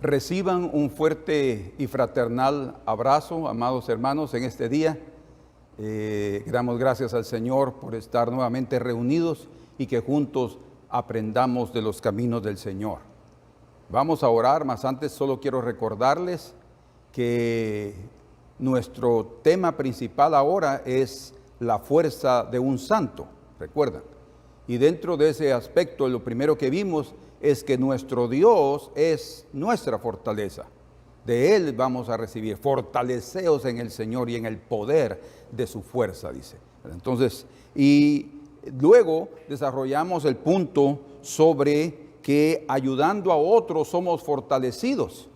Reciban un fuerte y fraternal abrazo, amados hermanos, en este día. Damos gracias al Señor por estar nuevamente reunidos y que juntos aprendamos de los caminos del Señor. Vamos a orar, mas antes solo quiero recordarles que nuestro tema principal ahora es la fuerza de un santo, recuerdan. Y dentro de ese aspecto, lo primero que vimos es que nuestro Dios es nuestra fortaleza. De Él vamos a recibir. Fortaleceos en el Señor y en el poder de su fuerza, dice. Entonces, y luego desarrollamos el punto sobre que ayudando a otros somos fortalecidos,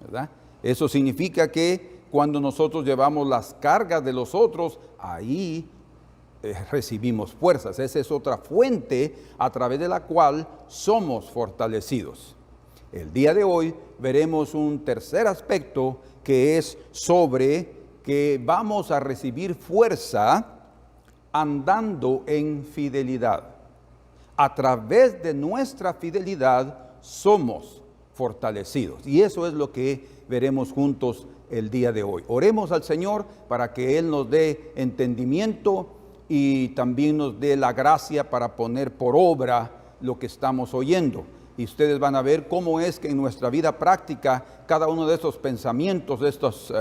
¿verdad? Eso significa que cuando nosotros llevamos las cargas de los otros, ahí recibimos fuerzas. Esa es otra fuente a través de la cual somos fortalecidos. El día de hoy veremos un tercer aspecto que es sobre que vamos a recibir fuerza andando en fidelidad. A través de nuestra fidelidad somos fortalecidos. Y eso es lo que veremos juntos el día de hoy. Oremos al Señor para que Él nos dé entendimiento y también nos dé la gracia para poner por obra lo que estamos oyendo. Y ustedes van a ver cómo es que en nuestra vida práctica cada uno de estos pensamientos, de estos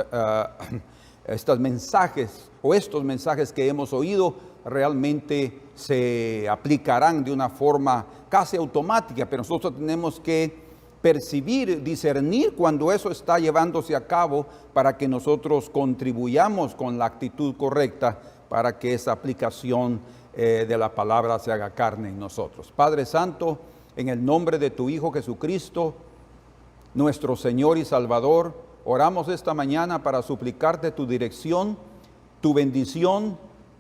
mensajes o estos mensajes que hemos oído realmente se aplicarán de una forma casi automática, pero nosotros tenemos que percibir, discernir cuando eso está llevándose a cabo para que nosotros contribuyamos con la actitud correcta para que esa aplicación de la palabra se haga carne en nosotros. Padre Santo, en el nombre de tu Hijo Jesucristo, nuestro Señor y Salvador, oramos esta mañana para suplicarte tu dirección, tu bendición.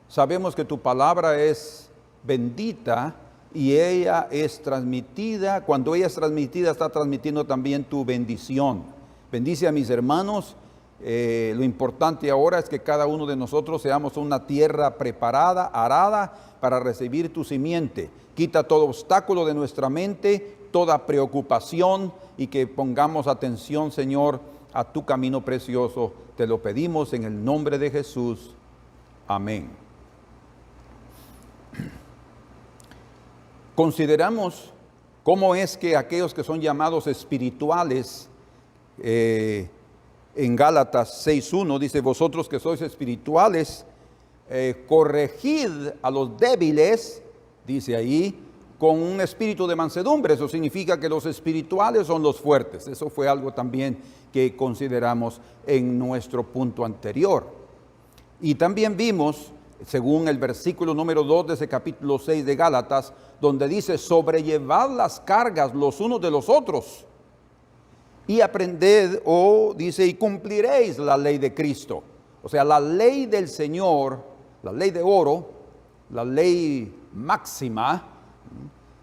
Sabemos que tu palabra es bendita y ella es transmitida. Cuando ella es transmitida, está transmitiendo también tu bendición. Bendice a mis hermanos. Lo importante ahora es que cada uno de nosotros seamos una tierra preparada, arada, para recibir tu simiente. Quita todo obstáculo de nuestra mente, toda preocupación, y que pongamos atención, Señor, a tu camino precioso. Te lo pedimos en el nombre de Jesús. Amén. Consideramos cómo es que aquellos que son llamados espirituales, en Gálatas 6:1 dice: vosotros que sois espirituales, corregid a los débiles, dice ahí, con un espíritu de mansedumbre. Eso significa que los espirituales son los fuertes. Eso fue algo también que consideramos en nuestro punto anterior. Y también vimos, según el versículo número 2 de ese capítulo 6 de Gálatas, donde dice: sobrellevad las cargas los unos de los otros y aprended, dice, y cumpliréis la ley de Cristo. O sea, la ley del Señor, la ley de oro, la ley máxima,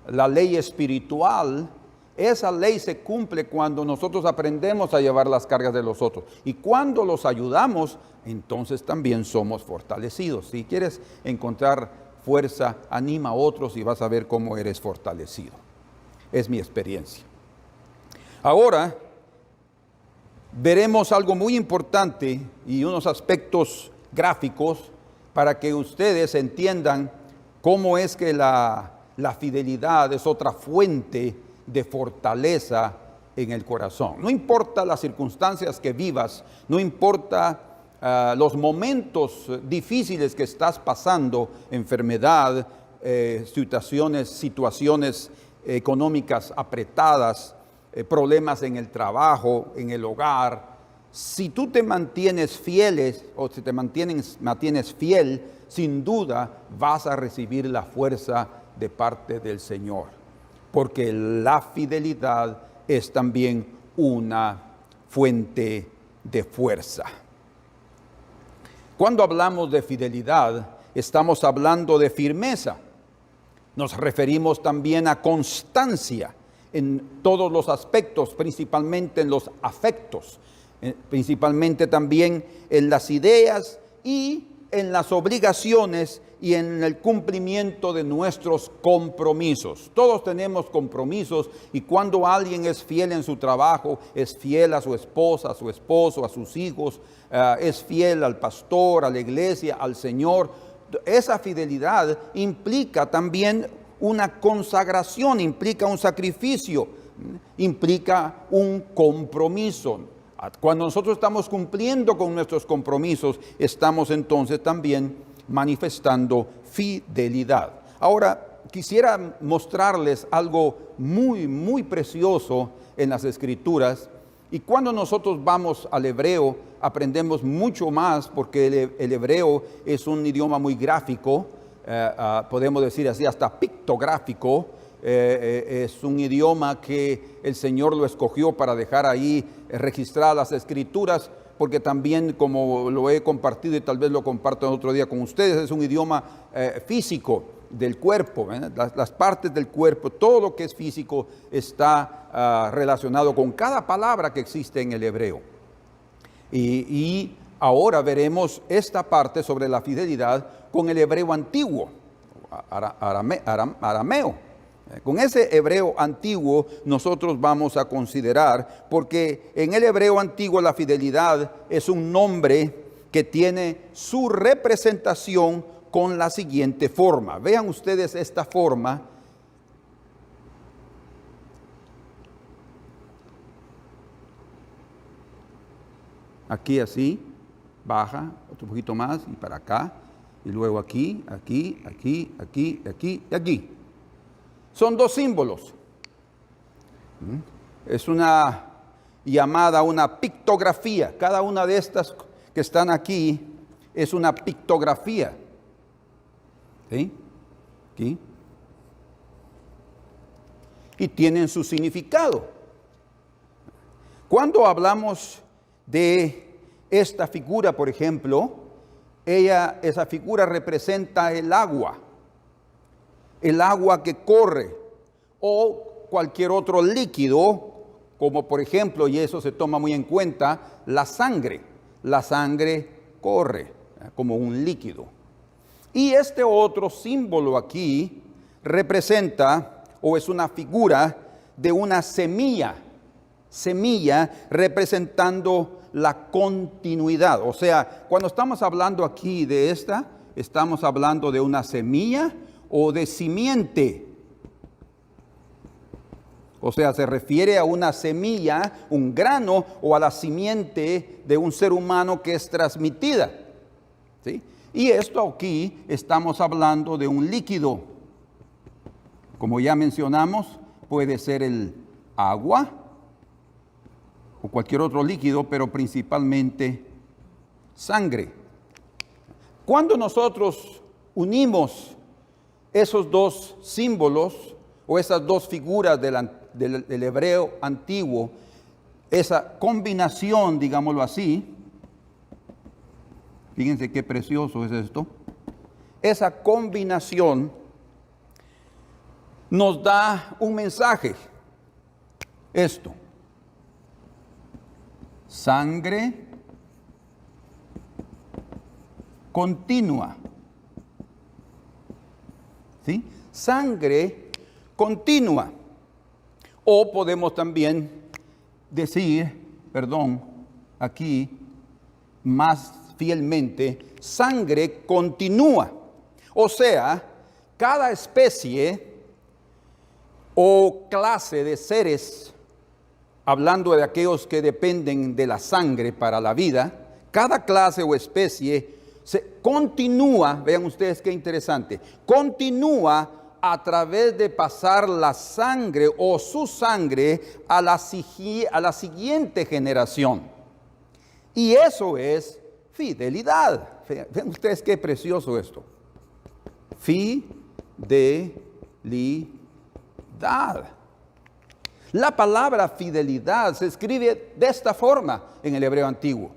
la ley espiritual, esa ley se cumple cuando nosotros aprendemos a llevar las cargas de los otros. Y cuando los ayudamos, entonces también somos fortalecidos. Si quieres encontrar fuerza, anima a otros y vas a ver cómo eres fortalecido. Es mi experiencia. Ahora veremos algo muy importante y unos aspectos gráficos para que ustedes entiendan cómo es que la fidelidad es otra fuente de fortaleza en el corazón. No importa las circunstancias que vivas, no importa los momentos difíciles que estás pasando, enfermedad, situaciones económicas apretadas, problemas en el trabajo, en el hogar. Si tú te mantienes fieles o si te mantienes fiel, sin duda vas a recibir la fuerza de parte del Señor, porque la fidelidad es también una fuente de fuerza. Cuando hablamos de fidelidad, estamos hablando de firmeza. Nos referimos también a constancia en todos los aspectos, principalmente en los afectos, principalmente también en las ideas y en las obligaciones y en el cumplimiento de nuestros compromisos. Todos tenemos compromisos, y cuando alguien es fiel en su trabajo, es fiel a su esposa, a su esposo, a sus hijos, es fiel al pastor, a la iglesia, al Señor, esa fidelidad implica también una consagración, implica un sacrificio, implica un compromiso. Cuando nosotros estamos cumpliendo con nuestros compromisos, estamos entonces también manifestando fidelidad. Ahora, quisiera mostrarles algo muy, muy precioso en las Escrituras. Y cuando nosotros vamos al hebreo, aprendemos mucho más, porque el hebreo es un idioma muy gráfico, podemos decir así, hasta pictográfico. Es un idioma que el Señor lo escogió para dejar ahí registradas las Escrituras, porque también, como lo he compartido y tal vez lo comparto otro día con ustedes, es un idioma físico del cuerpo, las partes del cuerpo, todo lo que es físico está relacionado con cada palabra que existe en el hebreo. Y ahora veremos esta parte sobre la fidelidad con el hebreo antiguo, arameo. Con ese hebreo antiguo nosotros vamos a considerar, porque en el hebreo antiguo la fidelidad es un nombre que tiene su representación con la siguiente forma. Vean ustedes esta forma. Aquí así, baja, otro poquito más y para acá, y luego aquí, aquí, aquí, aquí, aquí y aquí. Son dos símbolos. Es una llamada una pictografía. Cada una de estas que están aquí es una pictografía. ¿Sí? Aquí. Y tienen su significado. Cuando hablamos de esta figura, por ejemplo, esa figura representa el agua que corre, o cualquier otro líquido, como por ejemplo, y eso se toma muy en cuenta, la sangre. La sangre corre como un líquido. Y este otro símbolo aquí representa, o es una figura de una semilla representando la continuidad. O sea, cuando estamos hablando aquí de esta, estamos hablando de una semilla o de simiente. O sea, se refiere a una semilla, un grano, o a la simiente de un ser humano que es transmitida. ¿Sí? Y esto aquí estamos hablando de un líquido. Como ya mencionamos, puede ser el agua o cualquier otro líquido, pero principalmente sangre. Cuando nosotros unimos esos dos símbolos o esas dos figuras del hebreo antiguo, esa combinación, digámoslo así, fíjense qué precioso es esto, esa combinación nos da un mensaje. Esto: sangre continua. ¿Sí? Sangre continua. O podemos también decir, aquí más fielmente, sangre continúa. O sea, cada especie o clase de seres, hablando de aquellos que dependen de la sangre para la vida, cada clase o especie se continúa, vean ustedes qué interesante, continúa a través de pasar la sangre o su sangre a la siguiente generación. Y eso es fidelidad. Vean ustedes qué precioso esto. Fidelidad. La palabra fidelidad se escribe de esta forma en el hebreo antiguo.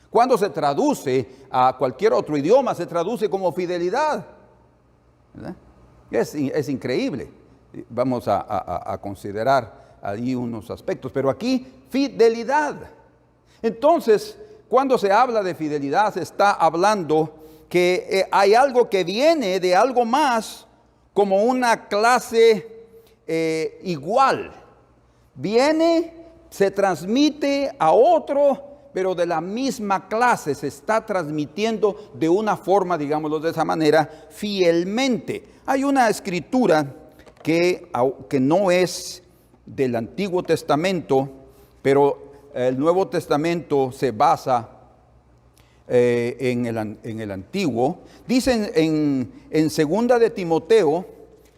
Cuando se traduce a cualquier otro idioma, se traduce como fidelidad. ¿Verdad? Es increíble. Vamos a considerar ahí unos aspectos, pero aquí fidelidad. Entonces, cuando se habla de fidelidad, se está hablando que hay algo que viene de algo más, como una clase igual. Viene, se transmite a otro, pero de la misma clase, se está transmitiendo de una forma, digámoslo de esa manera, fielmente. Hay una escritura que no es del Antiguo Testamento, pero el Nuevo Testamento se basa en el Antiguo. Dicen en segunda de Timoteo,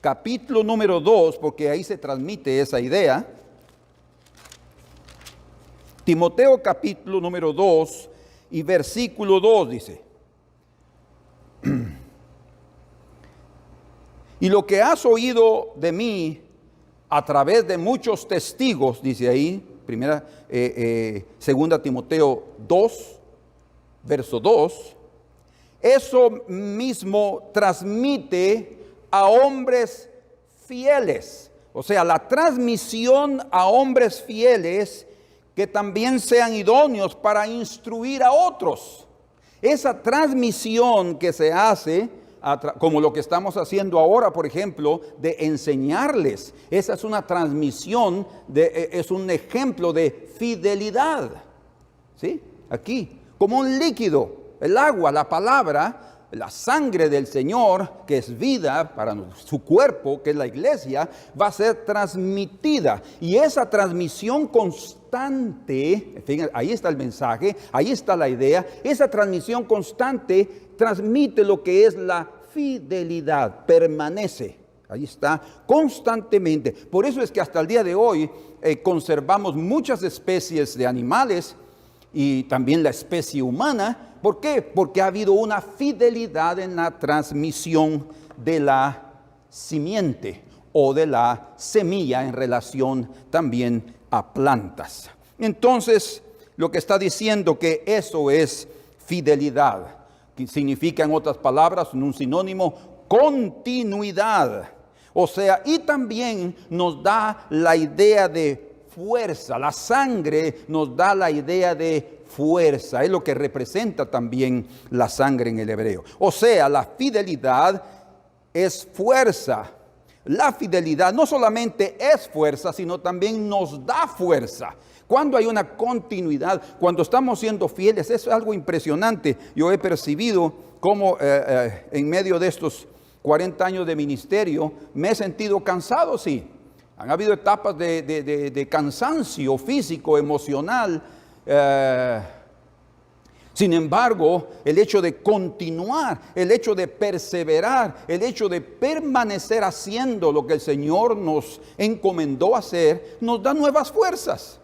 capítulo número 2, porque ahí se transmite esa idea. Timoteo capítulo número 2 y versículo 2 dice: y lo que has oído de mí a través de muchos testigos, dice ahí, segunda Timoteo 2, verso 2, eso mismo transmite a hombres fieles. O sea, la transmisión a hombres fieles que también sean idóneos para instruir a otros. Esa transmisión que se hace, como lo que estamos haciendo ahora, por ejemplo, de enseñarles, esa es una transmisión, es un ejemplo de fidelidad. ¿Sí? Aquí, como un líquido, el agua, la palabra, la sangre del Señor, que es vida para su cuerpo, que es la iglesia, va a ser transmitida. Y esa transmisión constante, fíjense, ahí está el mensaje, ahí está la idea, esa transmisión constante transmite lo que es la fidelidad, permanece. Ahí está, constantemente. Por eso es que hasta el día de hoy conservamos muchas especies de animales y también la especie humana. ¿Por qué? Porque ha habido una fidelidad en la transmisión de la simiente o de la semilla en relación también a plantas. Entonces, lo que está diciendo que eso es fidelidad, que significa en otras palabras, en un sinónimo, continuidad. O sea, y también nos da la idea de fuerza. La sangre nos da la idea de fuerza, es lo que representa también la sangre en el hebreo. O sea, la fidelidad es fuerza. La fidelidad no solamente es fuerza, sino también nos da fuerza. Cuando hay una continuidad, cuando estamos siendo fieles, eso es algo impresionante. Yo he percibido cómo en medio de estos 40 años de ministerio me he sentido cansado, sí. Han habido etapas de cansancio físico, emocional. Sin embargo, el hecho de continuar, el hecho de perseverar, el hecho de permanecer haciendo lo que el Señor nos encomendó hacer, nos da nuevas fuerzas,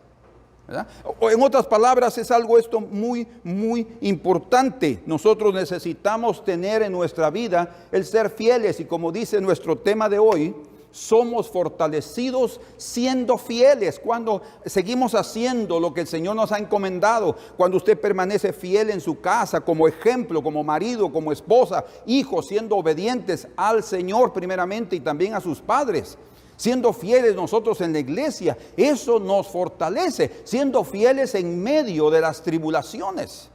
¿verdad? O en otras palabras, es algo esto muy, muy importante. Nosotros necesitamos tener en nuestra vida el ser fieles, y como dice nuestro tema de hoy, somos fortalecidos siendo fieles cuando seguimos haciendo lo que el Señor nos ha encomendado. Cuando usted permanece fiel en su casa, como ejemplo, como marido, como esposa, hijos, siendo obedientes al Señor primeramente y también a sus padres. Siendo fieles nosotros en la iglesia, eso nos fortalece, siendo fieles en medio de las tribulaciones.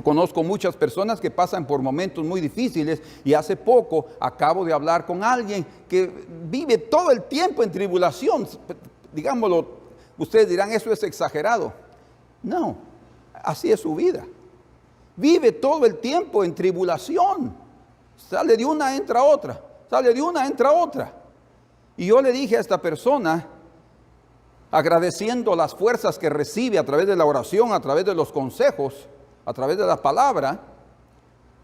Conozco muchas personas que pasan por momentos muy difíciles, y hace poco acabo de hablar con alguien que vive todo el tiempo en tribulación. Digámoslo, ustedes dirán, eso es exagerado. No, así es su vida. Vive todo el tiempo en tribulación. Sale de una, entra otra. Sale de una, entra otra. Y yo le dije a esta persona, agradeciendo las fuerzas que recibe a través de la oración, a través de los consejos, a través de la palabra,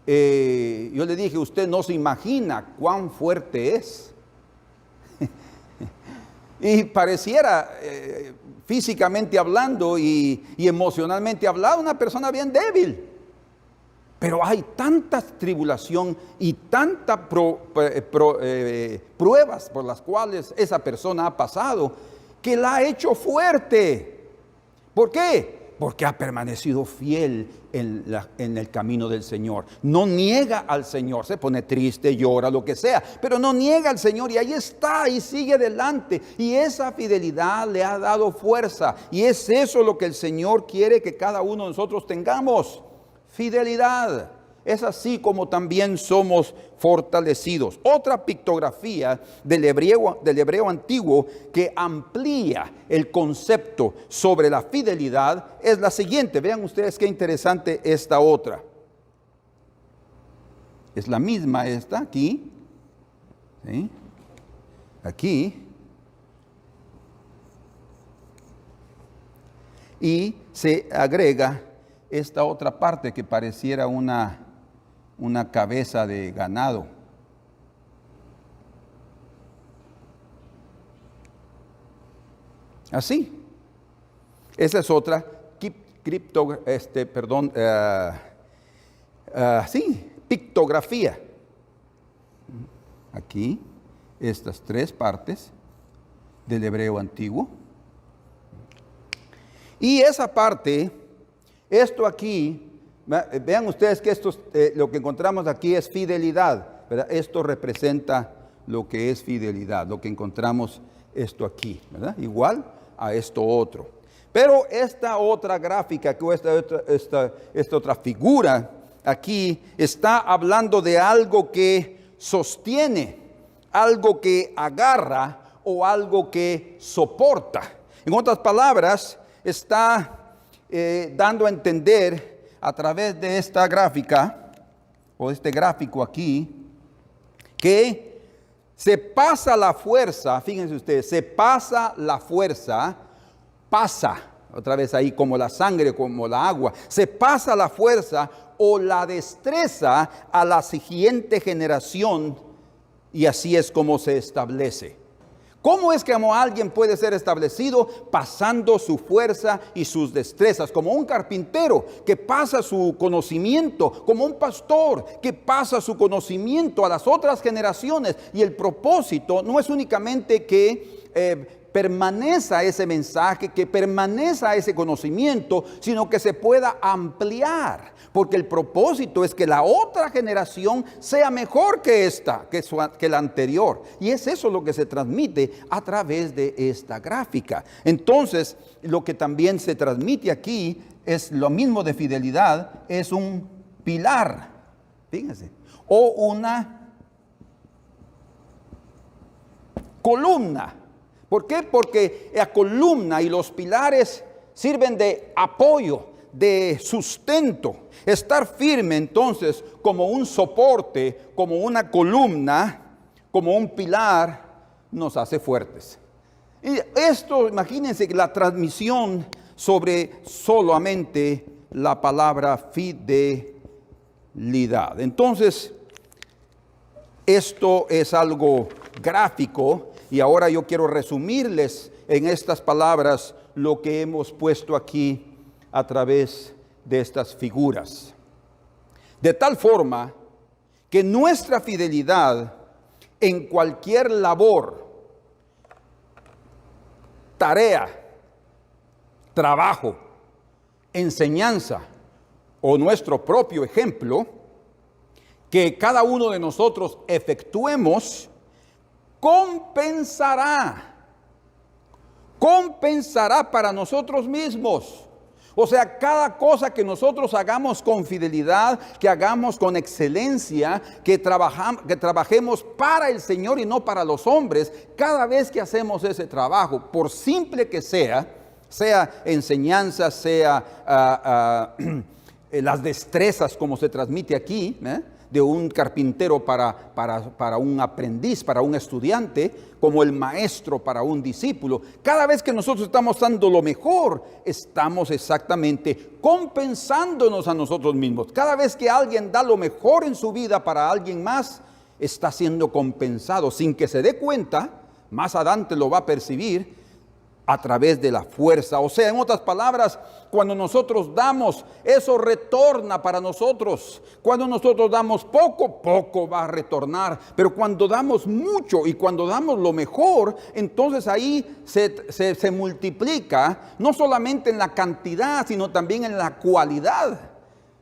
yo le dije, usted no se imagina cuán fuerte es. Y pareciera, físicamente hablando y emocionalmente hablando, una persona bien débil. Pero hay tanta tribulación y tantas pruebas por las cuales esa persona ha pasado, que la ha hecho fuerte. ¿Por qué? Porque ha permanecido fiel en el camino del Señor. No niega al Señor, se pone triste, llora, lo que sea, pero no niega al Señor, y ahí está, y sigue adelante. Y esa fidelidad le ha dado fuerza, y es eso lo que el Señor quiere que cada uno de nosotros tengamos. fidelidad. Es así como también somos fortalecidos. Otra pictografía del hebreo antiguo que amplía el concepto sobre la fidelidad es la siguiente. Vean ustedes qué interesante esta otra. Es la misma esta aquí. ¿Sí? Aquí. Y se agrega esta otra parte que pareciera una cabeza de ganado. Así. Esa es otra pictografía. Aquí, estas tres partes del hebreo antiguo. Y esa parte, esto aquí, vean ustedes que lo que encontramos aquí es fidelidad, ¿verdad? Esto representa lo que es fidelidad, lo que encontramos esto aquí, ¿verdad? Igual a esto otro. Pero esta otra gráfica, esta otra figura aquí, está hablando de algo que sostiene, algo que agarra o algo que soporta. En otras palabras, está dando a entender a través de esta gráfica, o este gráfico aquí, que se pasa la fuerza, fíjense ustedes, se pasa la fuerza, pasa, otra vez ahí como la sangre, como la agua, se pasa la fuerza o la destreza a la siguiente generación y así es como se establece. ¿Cómo es que alguien puede ser establecido? Pasando su fuerza y sus destrezas, como un carpintero que pasa su conocimiento, como un pastor que pasa su conocimiento a las otras generaciones. Y el propósito no es únicamente que permanezca ese mensaje, que permanezca ese conocimiento, sino que se pueda ampliar. Porque el propósito es que la otra generación sea mejor que esta, que la anterior. Y es eso lo que se transmite a través de esta gráfica. Entonces, lo que también se transmite aquí es lo mismo de fidelidad, es un pilar, fíjense, o una columna. ¿Por qué? Porque la columna y los pilares sirven de apoyo, de sustento. Estar firme entonces como un soporte, como una columna, como un pilar, nos hace fuertes. Y esto, imagínense la transmisión sobre solamente la palabra fidelidad. Entonces, esto es algo gráfico y ahora yo quiero resumirles en estas palabras lo que hemos puesto aquí a través de estas figuras. De tal forma que nuestra fidelidad en cualquier labor, tarea, trabajo, enseñanza o nuestro propio ejemplo, que cada uno de nosotros efectuemos, compensará para nosotros mismos. O sea, cada cosa que nosotros hagamos con fidelidad, que hagamos con excelencia, que trabajemos para el Señor y no para los hombres, cada vez que hacemos ese trabajo, por simple que sea enseñanza, sea las destrezas como se transmite aquí, de un carpintero para un aprendiz, para un estudiante, como el maestro para un discípulo. Cada vez que nosotros estamos dando lo mejor, estamos exactamente compensándonos a nosotros mismos. Cada vez que alguien da lo mejor en su vida para alguien más, está siendo compensado sin que se dé cuenta. Más adelante lo va a percibir a través de la fuerza. O sea, en otras palabras, cuando nosotros damos, eso retorna para nosotros. Cuando nosotros damos poco, poco va a retornar. Pero cuando damos mucho y cuando damos lo mejor, entonces ahí se multiplica, no solamente en la cantidad, sino también en la cualidad.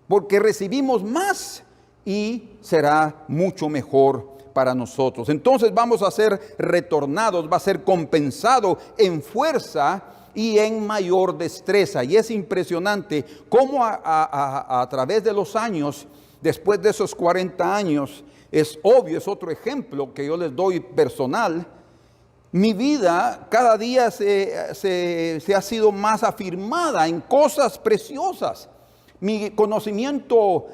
Porque recibimos más y será mucho mejor para nosotros. Entonces vamos a ser retornados, va a ser compensado en fuerza y en mayor destreza. Y es impresionante cómo a través de los años, después de esos 40 años, es obvio, es otro ejemplo que yo les doy personal. Mi vida cada día se ha sido más afirmada en cosas preciosas. Mi conocimiento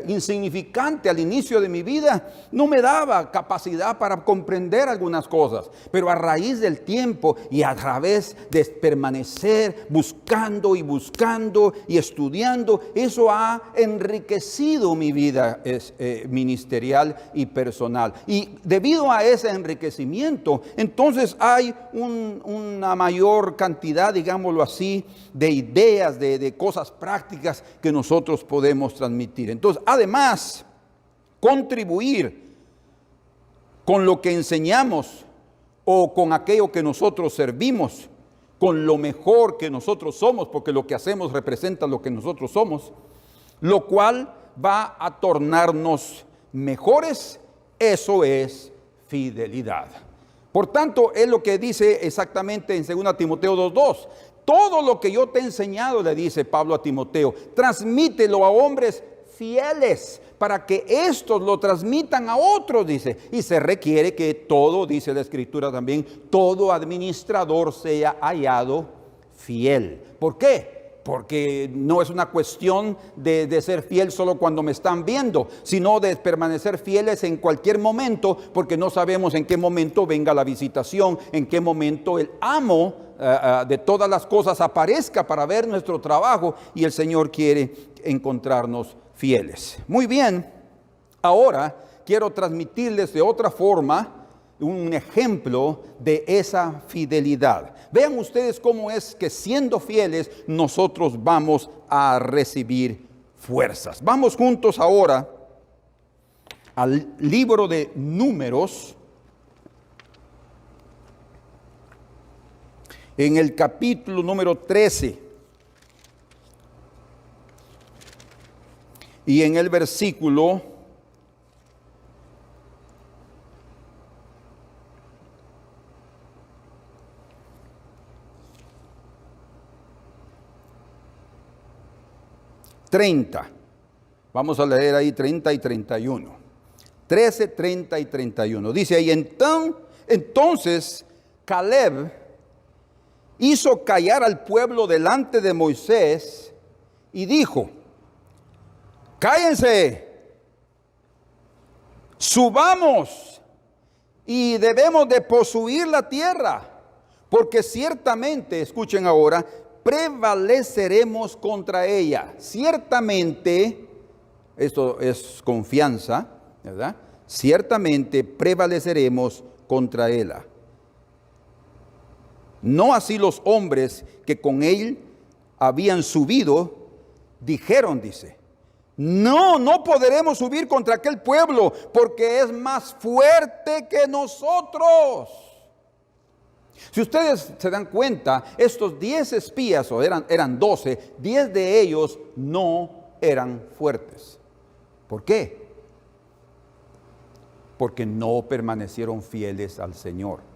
insignificante al inicio de mi vida no me daba capacidad para comprender algunas cosas, pero a raíz del tiempo y a través de permanecer buscando y estudiando, eso ha enriquecido mi vida ministerial y personal. Y debido a ese enriquecimiento, entonces hay una mayor cantidad, digámoslo así, de ideas, de cosas prácticas que nosotros podemos transmitir. Entonces, además, contribuir con lo que enseñamos o con aquello que nosotros servimos, con lo mejor que nosotros somos, porque lo que hacemos representa lo que nosotros somos, lo cual va a tornarnos mejores. Eso es fidelidad. Por tanto, es lo que dice exactamente en 2 Timoteo 2:2. Todo lo que yo te he enseñado, le dice Pablo a Timoteo, transmítelo a hombres fieles para que estos lo transmitan a otros, dice. Y se requiere que todo, dice la Escritura también, todo administrador sea hallado fiel. ¿Por qué? Porque no es una cuestión de ser fiel solo cuando me están viendo, sino de permanecer fieles en cualquier momento, porque no sabemos en qué momento venga la visitación, en qué momento el amo de todas las cosas aparezca para ver nuestro trabajo, y el Señor quiere encontrarnos fieles. Muy bien, ahora quiero transmitirles de otra forma un ejemplo de esa fidelidad. Vean ustedes cómo es que siendo fieles nosotros vamos a recibir fuerzas. Vamos juntos ahora al libro de Números, en el capítulo número 13 y en el versículo 30. Vamos a leer ahí 30 y 31. 13, 30 y 31. Dice ahí, entonces Caleb hizo callar al pueblo delante de Moisés y dijo, cállense, subamos y debemos de poseer la tierra, porque ciertamente, escuchen ahora, prevaleceremos contra ella. Ciertamente, esto es confianza, ¿verdad? Ciertamente prevaleceremos contra ella. No así los hombres que con él habían subido, dijeron, dice, no podremos subir contra aquel pueblo, porque es más fuerte que nosotros. Si ustedes se dan cuenta, estos 10 espías, o eran 12, 10 de ellos no eran fuertes. ¿Por qué? Porque no permanecieron fieles al Señor.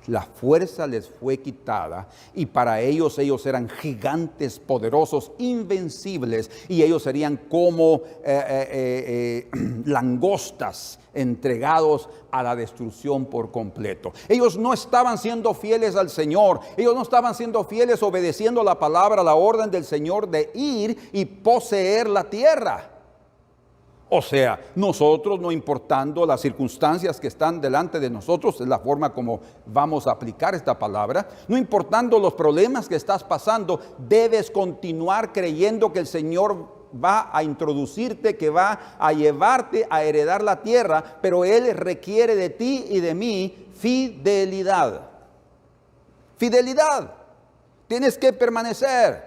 La fuerza les fue quitada y para ellos eran gigantes poderosos, invencibles, y ellos serían como langostas entregados a la destrucción por completo. Ellos no estaban siendo fieles al Señor, ellos no estaban siendo fieles obedeciendo la palabra, la orden del Señor de ir y poseer la tierra. O sea, nosotros, no importando las circunstancias que están delante de nosotros, es la forma como vamos a aplicar esta palabra, no importando los problemas que estás pasando, debes continuar creyendo que el Señor va a introducirte, que va a llevarte a heredar la tierra, pero Él requiere de ti y de mí fidelidad. Fidelidad. Tienes que permanecer.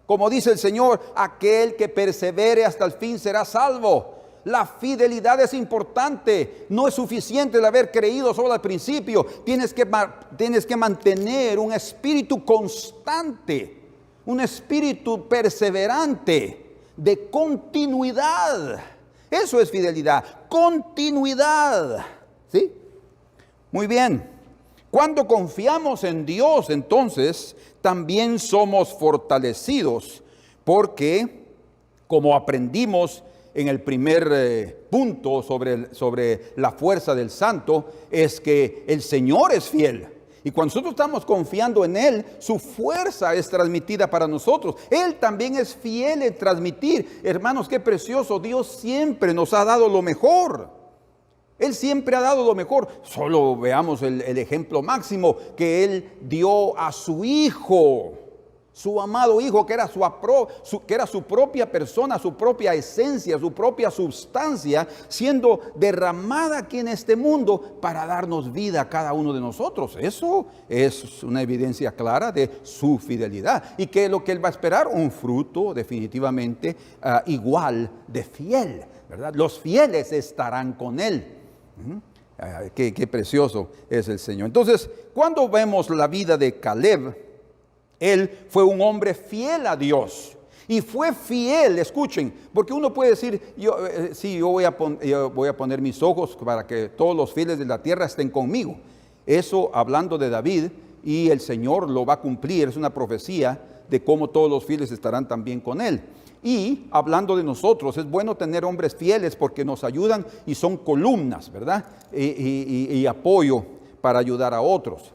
Como dice el Señor, aquel que persevere hasta el fin será salvo. La fidelidad es importante. No es suficiente el haber creído solo al principio. Tienes que mantener un espíritu constante, un espíritu perseverante, de continuidad. Eso es fidelidad, continuidad. ¿Sí? Muy bien. Cuando confiamos en Dios, entonces también somos fortalecidos, porque como aprendimos en el primer punto sobre la fuerza del santo, es que el Señor es fiel. Y cuando nosotros estamos confiando en Él, su fuerza es transmitida para nosotros. Él también es fiel en transmitir. Hermanos, qué precioso. Dios siempre nos ha dado lo mejor. Él siempre ha dado lo mejor. Solo veamos el ejemplo máximo que Él dio a su Hijo. Su amado Hijo, que era su propia persona, su propia esencia, su propia sustancia, siendo derramada aquí en este mundo para darnos vida a cada uno de nosotros. Eso es una evidencia clara de su fidelidad. ¿Y qué es lo que Él va a esperar? Un fruto definitivamente igual de fiel, ¿verdad? Los fieles estarán con Él. Qué precioso es el Señor. Entonces, cuando vemos la vida de Caleb, él fue un hombre fiel a Dios y fue fiel, escuchen, porque uno puede decir, yo voy a poner mis ojos para que todos los fieles de la tierra estén conmigo. Eso hablando de David, y el Señor lo va a cumplir, es una profecía de cómo todos los fieles estarán también con Él. Y hablando de nosotros, es bueno tener hombres fieles porque nos ayudan y son columnas, ¿verdad? Y apoyo para ayudar a otros.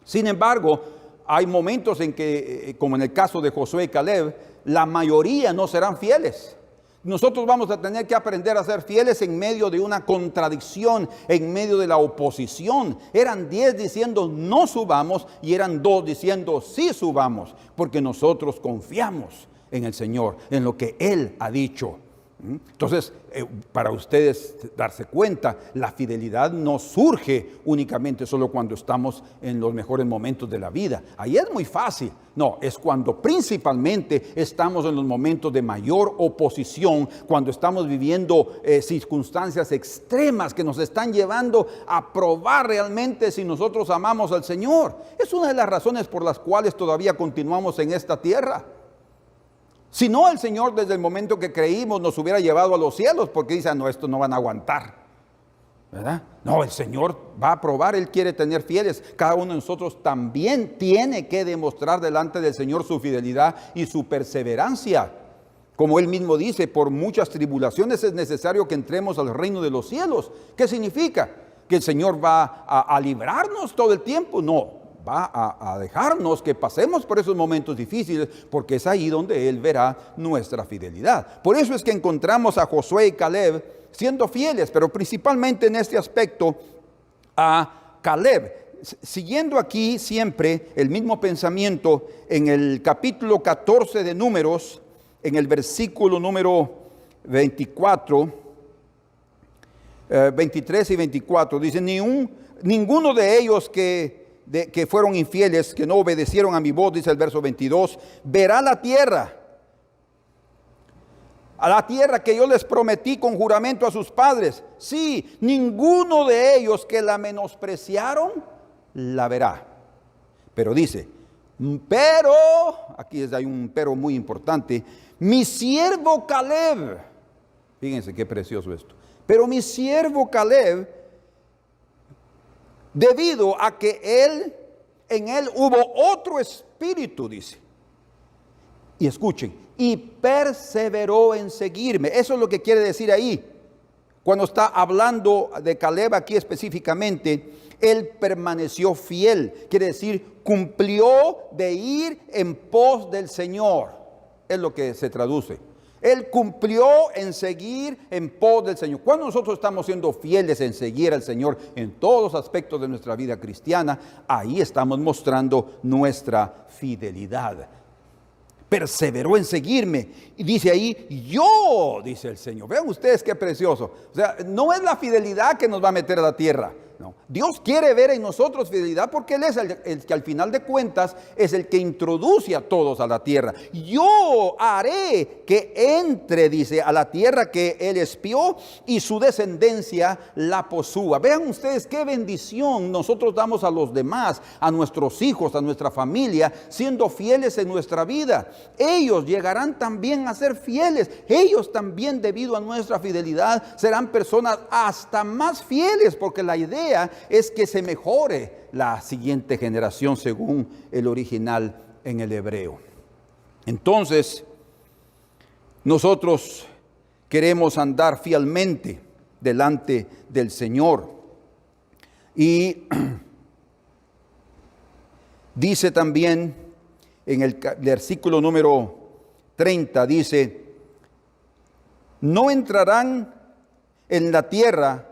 Sin embargo, hay momentos en que, como en el caso de Josué y Caleb, la mayoría no serán fieles. Nosotros vamos a tener que aprender a ser fieles en medio de una contradicción, en medio de la oposición. Eran 10 diciendo no subamos y eran 2 diciendo sí subamos, porque nosotros confiamos en el Señor, en lo que Él ha dicho. Entonces, para ustedes darse cuenta, la fidelidad no surge únicamente solo cuando estamos en los mejores momentos de la vida. Ahí es muy fácil. No, es cuando principalmente estamos en los momentos de mayor oposición, cuando estamos viviendo circunstancias extremas que nos están llevando a probar realmente si nosotros amamos al Señor. Es una de las razones por las cuales todavía continuamos en esta tierra. Si no, el Señor desde el momento que creímos nos hubiera llevado a los cielos, porque dice, no, esto no van a aguantar, ¿verdad? No, el Señor va a probar, Él quiere tener fieles. Cada uno de nosotros también tiene que demostrar delante del Señor su fidelidad y su perseverancia. Como Él mismo dice, por muchas tribulaciones es necesario que entremos al reino de los cielos. ¿Qué significa? ¿Que el Señor va a librarnos todo el tiempo? No. Va a dejarnos que pasemos por esos momentos difíciles, porque es ahí donde Él verá nuestra fidelidad. Por eso es que encontramos a Josué y Caleb siendo fieles, pero principalmente en este aspecto a Caleb. Siguiendo aquí siempre el mismo pensamiento, en el capítulo 14 de Números, en el versículo número 23 y 24, dice, ninguno de ellos que fueron infieles, que no obedecieron a mi voz, dice el verso 22, verá la tierra, a la tierra que yo les prometí con juramento a sus padres. Sí, ninguno de ellos que la menospreciaron, la verá. Pero dice, pero, aquí hay un pero muy importante, mi siervo Caleb, fíjense qué precioso esto, pero mi siervo Caleb, debido a que en él hubo otro espíritu, dice. Y escuchen, y perseveró en seguirme. Eso es lo que quiere decir ahí. Cuando está hablando de Caleb aquí específicamente, él permaneció fiel. Quiere decir, cumplió de ir en pos del Señor. Es lo que se traduce. Él cumplió en seguir en pos del Señor. Cuando nosotros estamos siendo fieles en seguir al Señor en todos los aspectos de nuestra vida cristiana, ahí estamos mostrando nuestra fidelidad. Perseveró en seguirme. Y dice ahí, yo, dice el Señor. Vean ustedes qué precioso. O sea, no es la fidelidad que nos va a meter a la tierra. No. Dios quiere ver en nosotros fidelidad porque Él es el que al final de cuentas es el que introduce a todos a la tierra. Yo haré que entre, dice, a la tierra que Él espió y su descendencia la posúa. Vean ustedes qué bendición nosotros damos a los demás, a nuestros hijos, a nuestra familia, siendo fieles en nuestra vida. Ellos llegarán también a ser fieles. Ellos también, debido a nuestra fidelidad, serán personas hasta más fieles, porque la idea idea es que se mejore la siguiente generación según el original en el hebreo. Entonces, nosotros queremos andar fielmente delante del Señor. Y dice también en el versículo número 30, dice: no entrarán en la tierra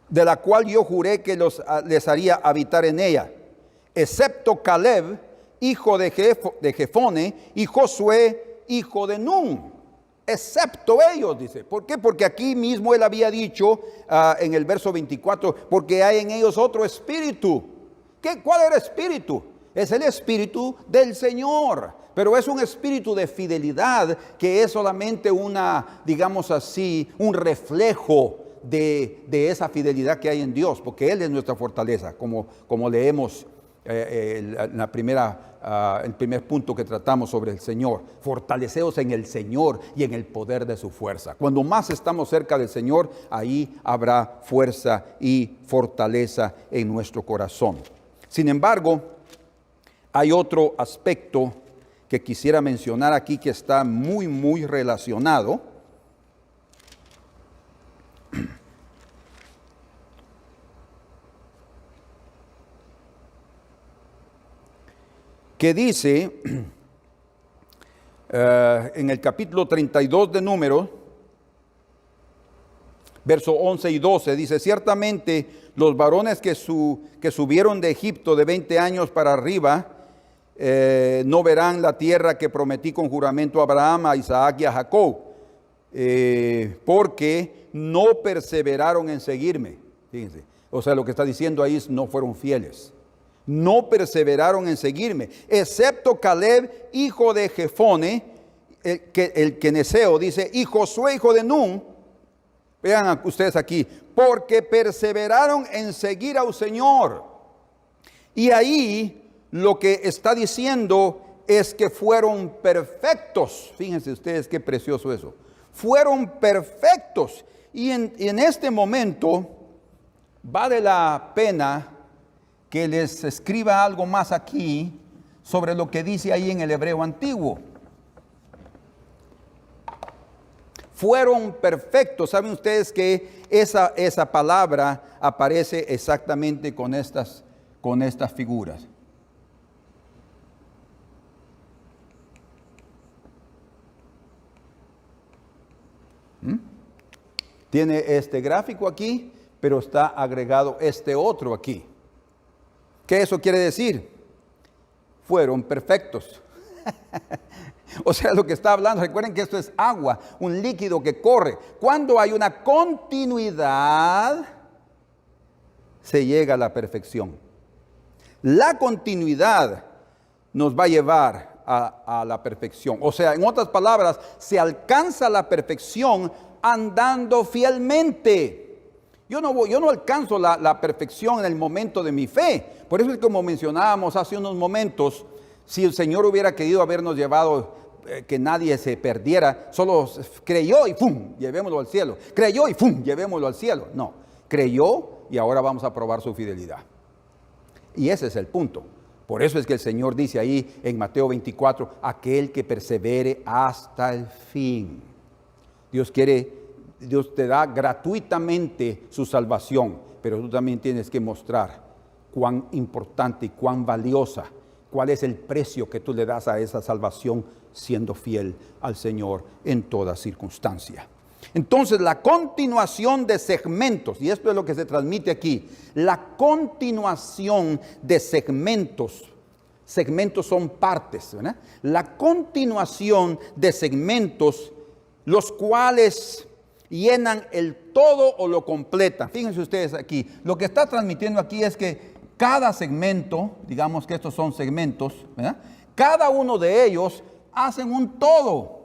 de la cual yo juré que les haría habitar en ella, excepto Caleb, hijo de Jefone, y Josué, hijo de Nun. Excepto ellos, dice. ¿Por qué? Porque aquí mismo él había dicho en el verso 24, porque hay en ellos otro espíritu. ¿Cuál era el espíritu? Es el espíritu del Señor, pero es un espíritu de fidelidad que es solamente digamos así, un reflejo de esa fidelidad que hay en Dios, porque Él es nuestra fortaleza, como leemos en el primer punto que tratamos sobre el Señor. Fortaleceos en el Señor y en el poder de su fuerza. Cuando más estamos cerca del Señor, ahí habrá fuerza y fortaleza en nuestro corazón. Sin embargo, hay otro aspecto que quisiera mencionar aquí que está muy, muy relacionado. Que dice en el capítulo 32 de Números, verso 11 y 12, dice: ciertamente los varones que subieron de Egipto de 20 años para arriba no verán la tierra que prometí con juramento a Abraham, a Isaac y a Jacob, porque no perseveraron en seguirme. Fíjense, o sea, lo que está diciendo ahí es: no fueron fieles. No perseveraron en seguirme, excepto Caleb, hijo de Jefone, el quenezeo, dice, y Josué, hijo de Nun. Vean ustedes aquí: porque perseveraron en seguir al Señor. Y ahí lo que está diciendo es que fueron perfectos. Fíjense ustedes qué precioso eso. Fueron perfectos. Y en este momento vale la pena que les escriba algo más aquí sobre lo que dice ahí en el hebreo antiguo. Fueron perfectos. ¿Saben ustedes que esa palabra aparece exactamente con estas figuras? Tiene este gráfico aquí, pero está agregado este otro aquí. ¿Qué eso quiere decir? Fueron perfectos. O sea, lo que está hablando, recuerden que esto es agua, un líquido que corre. Cuando hay una continuidad, se llega a la perfección. La continuidad nos va a llevar a la perfección. O sea, en otras palabras, se alcanza la perfección andando fielmente. Yo no alcanzo la perfección en el momento de mi fe. Por eso es como mencionábamos hace unos momentos, si el Señor hubiera querido habernos llevado, que nadie se perdiera, solo creyó y ¡pum!, llevémoslo al cielo. Creyó y ¡pum!, llevémoslo al cielo. No, creyó y ahora vamos a probar su fidelidad. Y ese es el punto. Por eso es que el Señor dice ahí en Mateo 24, aquel que persevere hasta el fin. Dios te da gratuitamente su salvación, pero tú también tienes que mostrar cuán importante y cuán valiosa, cuál es el precio que tú le das a esa salvación siendo fiel al Señor en toda circunstancia. Entonces, la continuación de segmentos, y esto es lo que se transmite aquí, la continuación de segmentos son partes, ¿verdad? La continuación de segmentos, los cuales llenan el todo o lo completan. Fíjense ustedes aquí, lo que está transmitiendo aquí es que cada segmento, digamos que estos son segmentos, ¿verdad? Cada uno de ellos hacen un todo.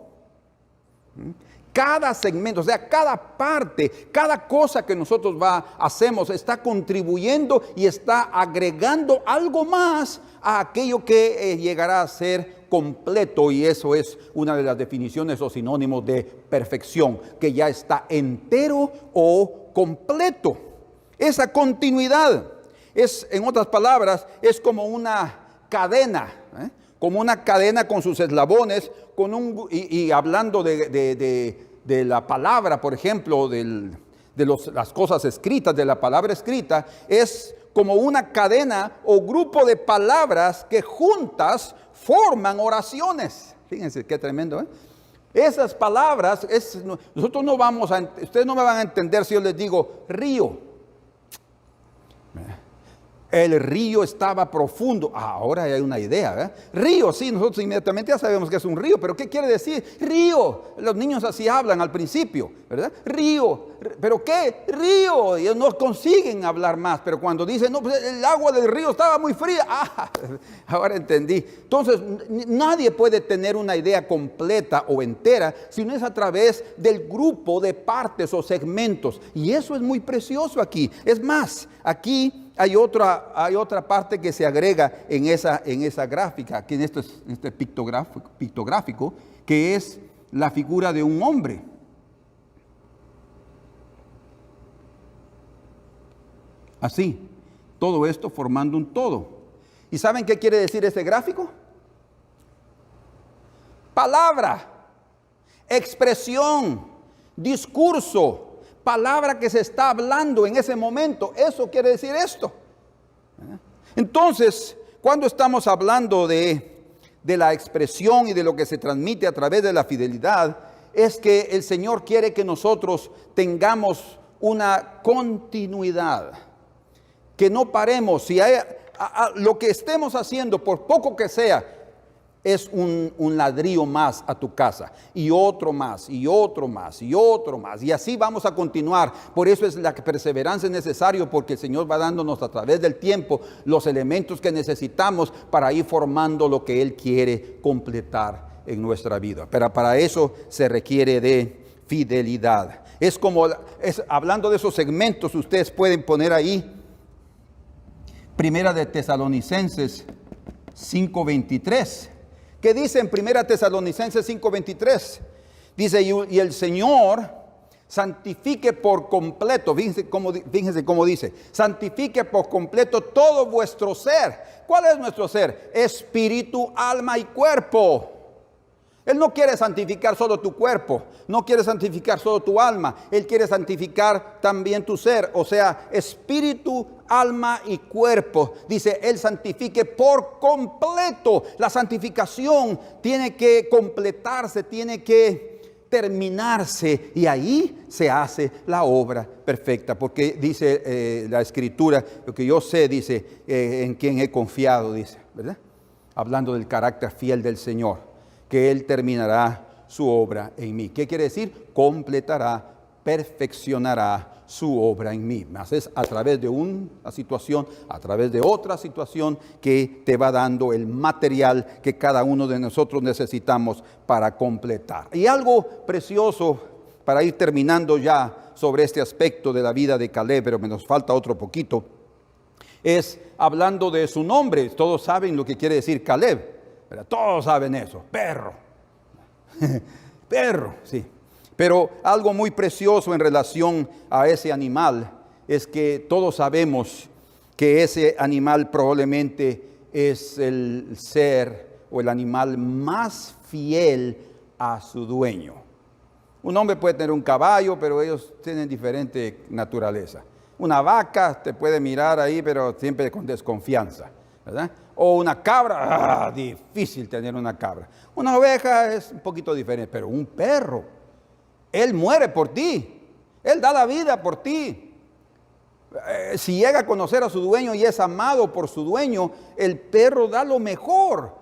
Cada segmento, o sea, cada parte, cada cosa que nosotros hacemos está contribuyendo y está agregando algo más a aquello que llegará a ser completo, y eso es una de las definiciones o sinónimos de perfección, que ya está entero o completo. Esa continuidad es, en otras palabras, es como una cadena, como una cadena con sus eslabones, y hablando de la palabra, por ejemplo, de las cosas escritas, de la palabra escrita, es como una cadena o grupo de palabras que juntas forman oraciones. Fíjense qué tremendo, ¿eh? Esas palabras, nosotros no vamos a, ustedes no me van a entender si yo les digo río. El río estaba profundo. Ahora hay una idea, ¿verdad? Río, sí, nosotros inmediatamente ya sabemos que es un río, pero ¿qué quiere decir? Río. Los niños así hablan al principio, ¿verdad? Río. ¿Pero qué? Río. Ellos no consiguen hablar más, pero cuando dicen, no, pues el agua del río estaba muy fría. Ah, ahora entendí. Entonces, nadie puede tener una idea completa o entera si no es a través del grupo de partes o segmentos. Y eso es muy precioso aquí. Es más, aquí hay otra parte que se agrega en esa gráfica, aquí en este pictográfico, que es la figura de un hombre. Así, todo esto formando un todo. ¿Y saben qué quiere decir este gráfico? Palabra, expresión, discurso. Palabra que se está hablando en ese momento, eso quiere decir esto. Entonces, cuando estamos hablando de la expresión y de lo que se transmite a través de la fidelidad, es que el Señor quiere que nosotros tengamos una continuidad, que no paremos. Si hay, lo que estemos haciendo, por poco que sea, es un ladrillo más a tu casa, y otro más, y otro más, y otro más, y así vamos a continuar. Por eso es la perseverancia es necesario, porque el Señor va dándonos a través del tiempo los elementos que necesitamos para ir formando lo que Él quiere completar en nuestra vida. Pero para eso se requiere de fidelidad. Hablando de esos segmentos, ustedes pueden poner ahí Primera de Tesalonicenses 5:23. ¿Qué dice en Primera Tesalonicenses 5:23? Dice, y el Señor santifique por completo, fíjense cómo dice, santifique por completo todo vuestro ser. ¿Cuál es nuestro ser? Espíritu, alma y cuerpo. Él no quiere santificar solo tu cuerpo, no quiere santificar solo tu alma, Él quiere santificar también tu ser, o sea, espíritu, alma y cuerpo. Dice, Él santifique por completo. La santificación tiene que completarse, tiene que terminarse, y ahí se hace la obra perfecta, porque dice la Escritura, lo que yo sé, dice, en quien he confiado, dice, ¿verdad? Hablando del carácter fiel del Señor, que Él terminará su obra en mí. ¿Qué quiere decir? Completará, perfeccionará su obra en mí. Más es a través de una situación, a través de otra situación, que te va dando el material que cada uno de nosotros necesitamos para completar. Y algo precioso para ir terminando ya sobre este aspecto de la vida de Caleb, pero me nos falta otro poquito, es hablando de su nombre. Todos saben lo que quiere decir Caleb. Pero todos saben eso, perro. Perro, sí. Pero algo muy precioso en relación a ese animal es que todos sabemos que ese animal probablemente es el ser o el animal más fiel a su dueño. Un hombre puede tener un caballo, pero ellos tienen diferente naturaleza. Una vaca te puede mirar ahí, pero siempre con desconfianza, ¿verdad? O una cabra, difícil tener una cabra. Una oveja es un poquito diferente, pero un perro, él muere por ti, él da la vida por ti. Si llega a conocer a su dueño y es amado por su dueño, el perro da lo mejor.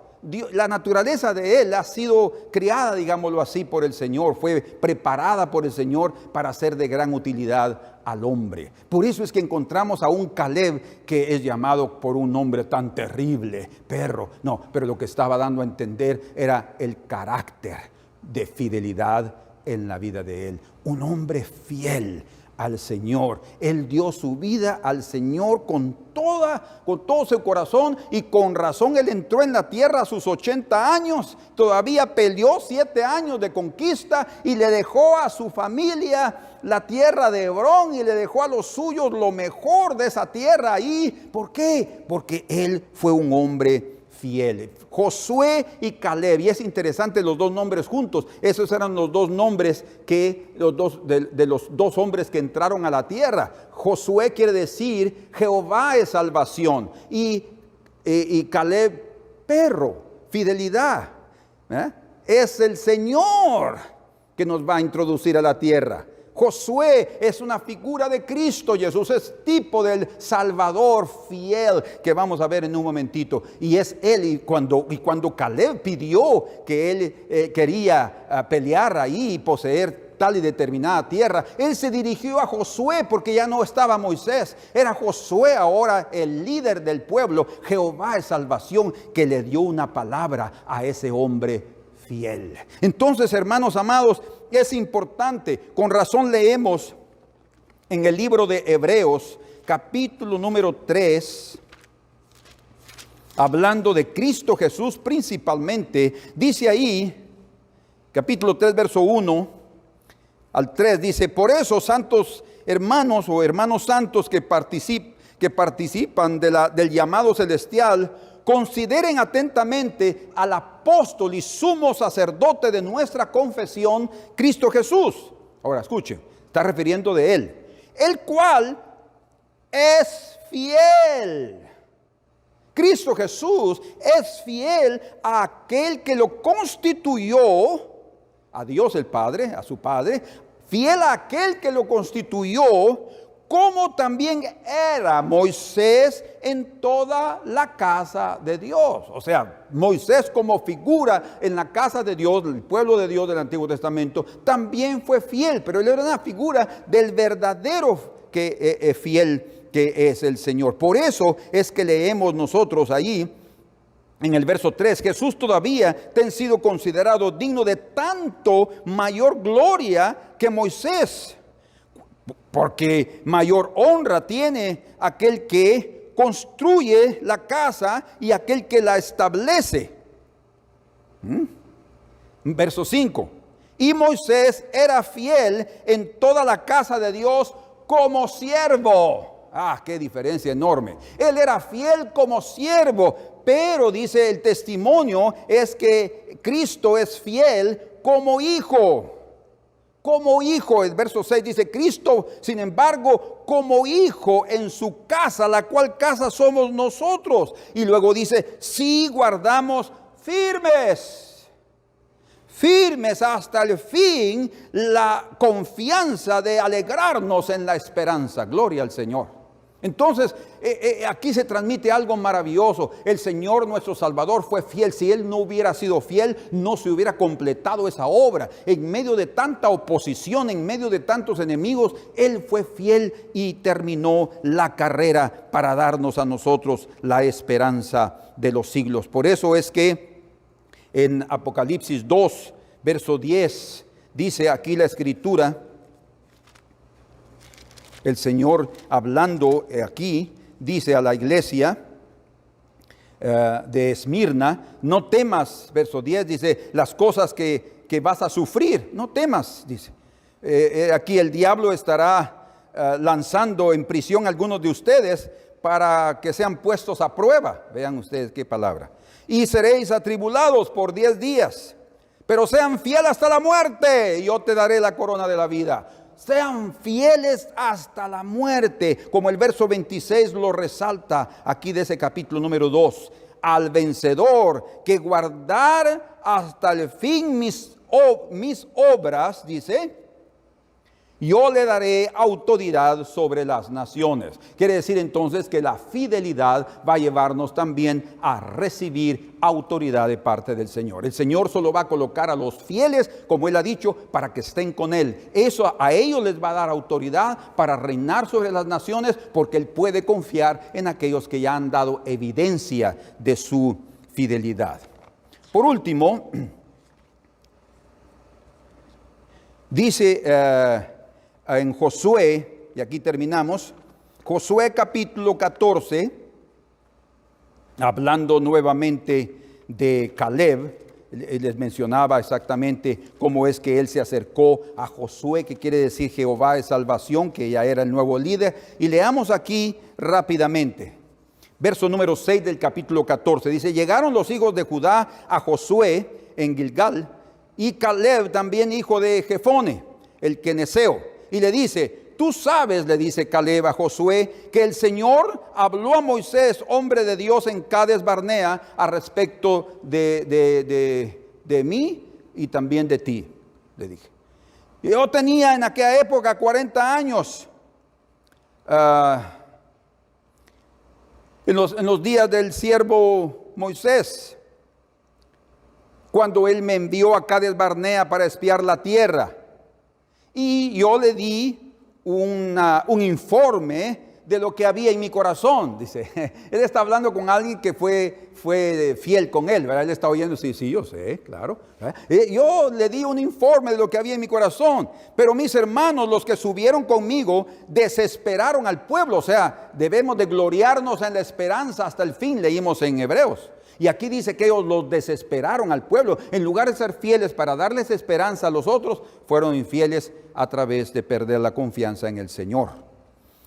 La naturaleza de él ha sido criada, digámoslo así, por el Señor, fue preparada por el Señor para ser de gran utilidad al hombre. Por eso es que encontramos a un Caleb que es llamado por un nombre tan terrible, perro. No, pero lo que estaba dando a entender era el carácter de fidelidad en la vida de él. Un hombre fiel al Señor. Él dio su vida al Señor con todo su corazón, y con razón él entró en la tierra a sus 80 años. Todavía peleó 7 años de conquista y le dejó a su familia la tierra de Hebrón y le dejó a los suyos lo mejor de esa tierra ahí. ¿Por qué? Porque él fue un hombre fiel. Josué y Caleb, y es interesante los dos nombres juntos. Esos eran los dos nombres de los dos hombres que entraron a la tierra. Josué quiere decir Jehová es salvación, y Caleb, perro, fidelidad. Es el Señor que nos va a introducir a la tierra. Josué es una figura de Cristo Jesús, es tipo del Salvador fiel que vamos a ver en un momentito. Y es él, y cuando Caleb pidió que él quería pelear ahí y poseer tal y determinada tierra, él se dirigió a Josué, porque ya no estaba Moisés, era Josué ahora el líder del pueblo. Jehová es salvación, que le dio una palabra a ese hombre fiel. Entonces, hermanos amados, es importante. Con razón leemos en el libro de Hebreos, capítulo número 3, hablando de Cristo Jesús principalmente. Dice ahí, capítulo 3, verso 1 al 3, dice: por eso, santos hermanos o hermanos santos que participan del llamado celestial, consideren atentamente al apóstol y sumo sacerdote de nuestra confesión, Cristo Jesús. Ahora escuchen, está refiriendo de él, el cual es fiel. Cristo Jesús es fiel a aquel que lo constituyó, a Dios el Padre, a su Padre, fiel a aquel que lo constituyó, como también era Moisés en toda la casa de Dios. O sea, Moisés como figura en la casa de Dios, el pueblo de Dios del Antiguo Testamento, también fue fiel, pero él era una figura del verdadero fiel que es el Señor. Por eso es que leemos nosotros allí en el verso 3, Jesús todavía ha sido considerado digno de tanto mayor gloria que Moisés, porque mayor honra tiene aquel que construye la casa y aquel que la establece. Verso 5. Y Moisés era fiel en toda la casa de Dios como siervo. Ah, qué diferencia enorme. Él era fiel como siervo, pero dice el testimonio es que Cristo es fiel como hijo. Como hijo, el verso 6 dice: Cristo, sin embargo, como hijo en su casa, la cual casa somos nosotros. Y luego dice: si guardamos firmes hasta el fin la confianza de alegrarnos en la esperanza. Gloria al Señor. Entonces, aquí se transmite algo maravilloso. El Señor nuestro Salvador fue fiel. Si Él no hubiera sido fiel, no se hubiera completado esa obra. En medio de tanta oposición, en medio de tantos enemigos, Él fue fiel y terminó la carrera para darnos a nosotros la esperanza de los siglos. Por eso es que en Apocalipsis 2, verso 10, dice aquí la Escritura, el Señor hablando aquí, dice a la iglesia de Esmirna: no temas, verso 10, dice, las cosas que vas a sufrir, no temas, dice. Aquí el diablo estará lanzando en prisión a algunos de ustedes para que sean puestos a prueba. Vean ustedes qué palabra. Y seréis atribulados por 10 días, pero sean fieles hasta la muerte, y yo te daré la corona de la vida. Sean fieles hasta la muerte, como el verso 26 lo resalta aquí de ese capítulo número 2. Al vencedor que guardar hasta el fin mis obras, dice, yo le daré autoridad sobre las naciones. Quiere decir entonces que la fidelidad va a llevarnos también a recibir autoridad de parte del Señor. El Señor solo va a colocar a los fieles, como Él ha dicho, para que estén con Él. Eso a ellos les va a dar autoridad para reinar sobre las naciones, porque Él puede confiar en aquellos que ya han dado evidencia de su fidelidad. Por último, dice en Josué, y aquí terminamos, Josué capítulo 14, hablando nuevamente de Caleb. Les mencionaba exactamente cómo es que él se acercó a Josué, que quiere decir Jehová de salvación, que ya era el nuevo líder. Y leamos aquí rápidamente. Verso número 6 del capítulo 14. Dice, llegaron los hijos de Judá a Josué en Gilgal, y Caleb también hijo de Jefone, el quenezeo. Y le dice, tú sabes, le dice Caleb a Josué, que el Señor habló a Moisés, hombre de Dios, en Cades Barnea, a respecto de mí y también de ti, le dije. Yo tenía en aquella época 40 años, en los días del siervo Moisés, cuando él me envió a Cades Barnea para espiar la tierra. Y yo le di un informe de lo que había en mi corazón. Dice, él está hablando con alguien que fue fiel con él, ¿verdad? Él está oyendo, sí, yo sé, claro. Yo le di un informe de lo que había en mi corazón, pero mis hermanos, los que subieron conmigo, desesperaron al pueblo. O sea, debemos de gloriarnos en la esperanza hasta el fin, leímos en Hebreos. Y aquí dice que ellos los desesperaron al pueblo. En lugar de ser fieles para darles esperanza a los otros, fueron infieles a través de perder la confianza en el Señor.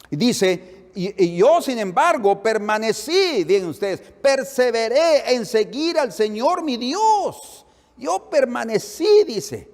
Y dice, y yo sin embargo permanecí, digan ustedes, perseveré en seguir al Señor mi Dios. Yo permanecí, dice.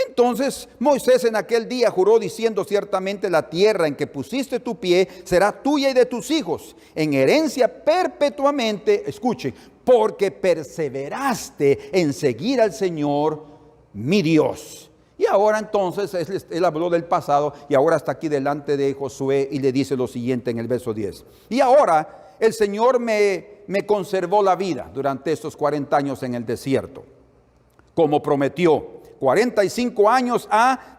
Entonces Moisés en aquel día juró diciendo, ciertamente la tierra en que pusiste tu pie será tuya y de tus hijos, en herencia perpetuamente, escuchen, porque perseveraste en seguir al Señor mi Dios. Y ahora entonces él habló del pasado y ahora está aquí delante de Josué y le dice lo siguiente en el verso 10. Y ahora el Señor me conservó la vida durante estos 40 años en el desierto, como prometió. 45 años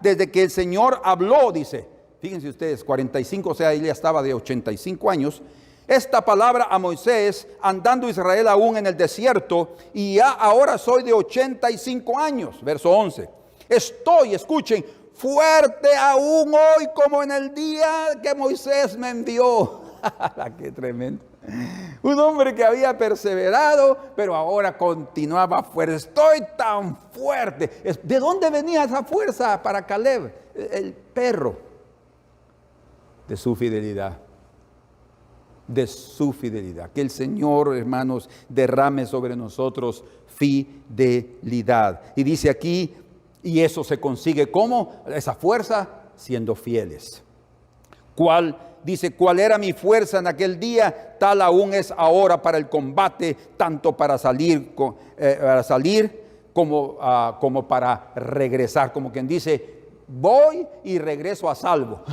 desde que el Señor habló, dice. Fíjense ustedes, 45, o sea, él ya estaba de 85 años. Esta palabra a Moisés, andando Israel aún en el desierto, y ya ahora soy de 85 años. Verso 11. Estoy, escuchen, fuerte aún hoy como en el día que Moisés me envió. ¡Qué tremendo! Un hombre que había perseverado, pero ahora continuaba fuerte. Estoy tan fuerte. ¿De dónde venía esa fuerza para Caleb? El perro. De su fidelidad. De su fidelidad. Que el Señor, hermanos, derrame sobre nosotros fidelidad. Y dice aquí, y eso se consigue ¿cómo? Esa fuerza, siendo fieles. Dice, ¿cuál era mi fuerza en aquel día? Tal aún es ahora para el combate, tanto para salir como para regresar. Como quien dice, voy y regreso a salvo.